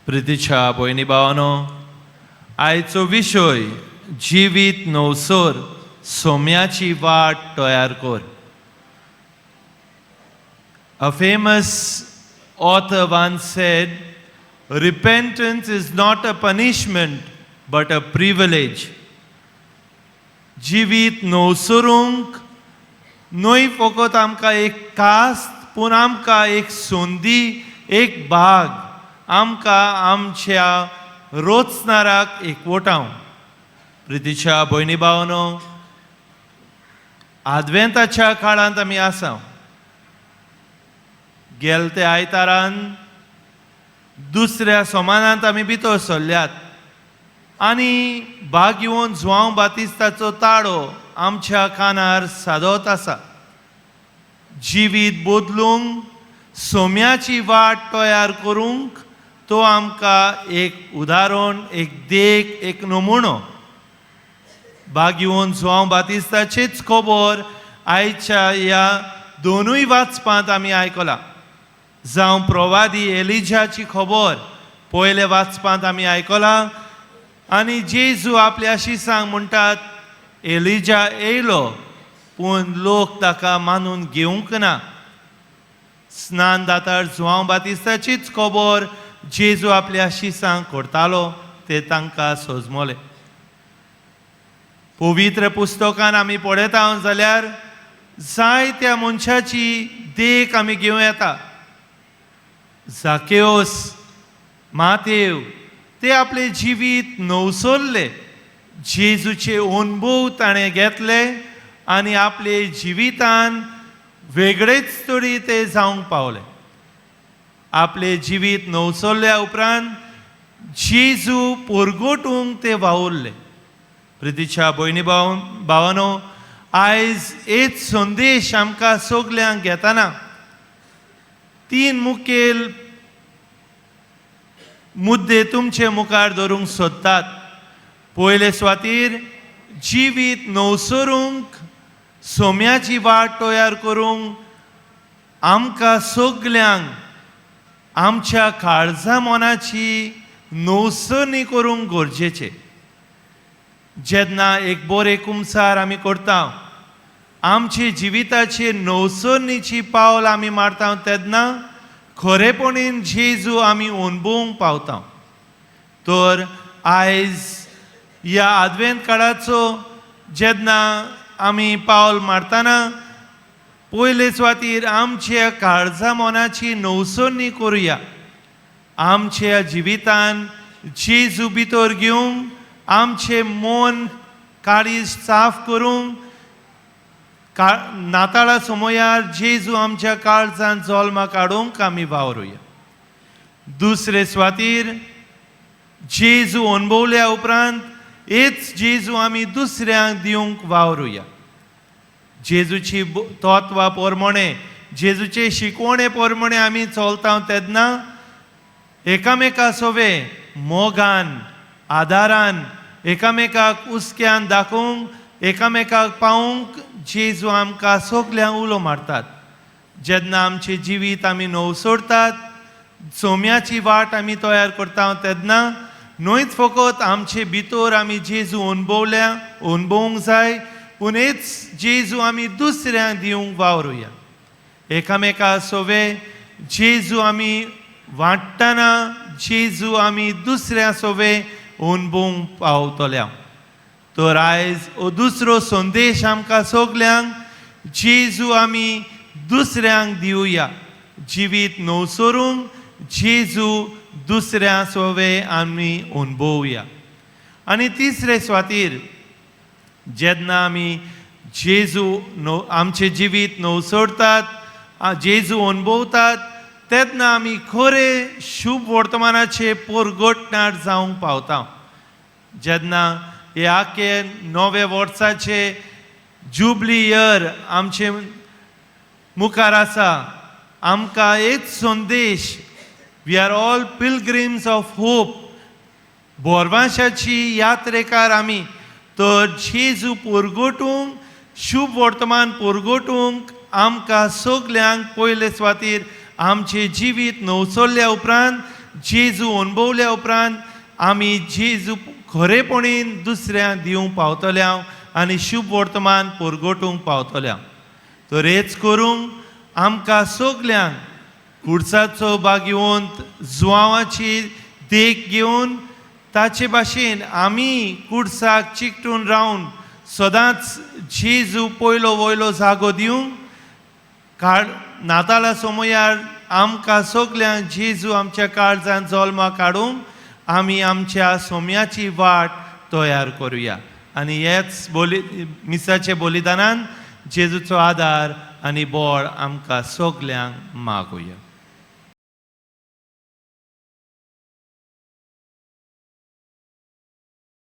प्रितीच्या भयणी भावांनो, आयचो विशय जिवीत नवसोर सोम्याची वाट तयार कर. A famous author once said, repentance is not a punishment but a privilege. जिवीत नवसरूंक न्हय फकत आमकां एक कास्त, पूण आमकां एक संदी, एक भाग, आमकां आमच्या रोचणाराक एकवटाव. प्रितीच्या भयणी भावांनो, आदवेंताच्या काळांत आमी आसा. गेल ते आयतारान दुसऱ्या सोमानांत आमी भितर सरल्यात आनी भाग घेवन जुआंव बातिस्ताचो ताळो आमच्या कानार सादोत आसा. जिवीत बदलूंक, सोम्याची वाट तयार करूंक तो आमकां एक उदाहरण, एक देख, एक नमुनो. भाग घेवन जुआंव बातिस्ताचीच खबर आयच्या ह्या दोनूय वाचपांत आमी आयकला. जावं प्रवादी एलिजाची खबर पयले वाचपांत आमी आयकला. आनी जेजू आपल्या शिसांक म्हणटात, एलिजा येयलो पूण लोक ताका मानून घेवंक ना. स्नान दातार जुआंव बातिस्ताचीच खबर जेजू आपल्या शिसांक करतालो ते तांकां सोजमोले. पवित्र पुस्तकान आमी पळयता जाल्यार जायत्या मनशाची देख आमी घेवं येता. झाकेओस, मातेव, ते आपले जिवीत नवसरले. जेजूचे अनुभव ताणें घेतले आनी आपले जिवितान वेगळेच तरी ते जावंक पावले. आपले जिवीत नवसरल्या उपरांत जेजू परगटूंक ते वावुरले. प्रितीच्या भयणी भावांनो, आयज एक संदेश आमकां सगल्यांक घेताना 3 मुखेल मुद्दे तुमचे मुखार धरूंक सोदतात. पयले सुवातेर जिवीत नवसरूंक, सोम्याची वाट तयार करूंक आमकां सगल्यांक आमच्या काळजा मनाची नवसरणी करूंक गरजेचें. जेन्ना एक बरे कुमसार आमी करता, आमचे जिविताचे नवसरणीची पावल आमी मारता, तेन्ना खरेपणीन जेजू आमी अणभवूंक पावता. तर आयज ह्या आदवेंत काळाचो जेन्ना आमी पावल मारतना पयले सुवातेर आमच्या काळजा मनाची नवसरणी करुया. आमच्या जिवितान जेजू भितर घेवंक, आमचे मन काळीज साफ करूंक, नाताळा समयार जेजू आमच्या काळजांत जल्मा काडूंक आमी वावरुया. दुसरे सुवातेर जेजू अणभवल्या उपरांत हेच जेजू आमी दुसऱ्यांक दिवंक वावरुया. जेजूची तत्वां प्रमाणे, जेजूचे शिकवणे प्रमाणे आमी चलता तेन्ना एकामेका सोवे मोगान, आदारान, एकामेकाक उस्क्यान दाखोवंक, एकामेकाक पावूंक जेजू आमकां सगल्यांक उलो मारतात. जेन्ना आमचे जिवीत आमी नवसरतात, सोम्याची वाट आमी तयार करता, तेन्ना न्हयच फकत आमचे भितर आमी जेजू अणभवूंक जाय, पूण हेच जेजू आमी दुसऱ्यांक दिवंक वावरुया. एकामेका सोवे जेजू आमी वांट्टना जेजू आमी दुसऱ्या सोवे अणभवूंक पावतल्या. तर आयज हो दुसरो संदेश आमकां सगल्यांक जेजू आमी दुसऱ्यांक दिवया. जिवीत नवसरूंक जेजू दुसऱ्या सोवे आमी अणभवया. आनी तिसरे सुवातेर जेन्ना आमी जेजू आमचे जिवीत नवसरतात, जेजू अणभवतात, तेन्ना आमी खरे शुभ वर्तमानाचे परगटणार जावंक पावता. जेन्ना हे आखे नवे वर्साचे जुबली इयर आमचे मुखार आसा, आमकां एक संदेश, we are all pilgrims of hope, बोरवांशाची यात्रेकार आमी. तर जेजू परगटूंक, शुभ वर्तमान परगटूंक आमकां सगल्यांक पयले सुवातेर आमचे जिवीत नवसरल्या उपरांत जेजू अनुभवल्या उपरांत आमी जेजू खरेपणीन दुसऱ्यांक दिवंक पावतले हांव आनी शुभ वर्तमान परगटूंक पावतले हांव. तर हेच करूंक आमकां सगल्यांक खुर्साचो भाग्यवंत जुआंवाची देख घेवन ताचे भाशेन आमी कुर्साक चिकटून रावन सदांच जेजू पयलो वयलो जागो दिवंक नाताला समयार आमकां सगल्यांक जेजू आमच्या काळजांत जल्माक हाडूंक आमी आमच्या सोम्याची वाट तयार करुया आनी हेच मिसाचे बलिदानान जेजूचो आदार आनी बळ आमकां सगल्यांक मागुया.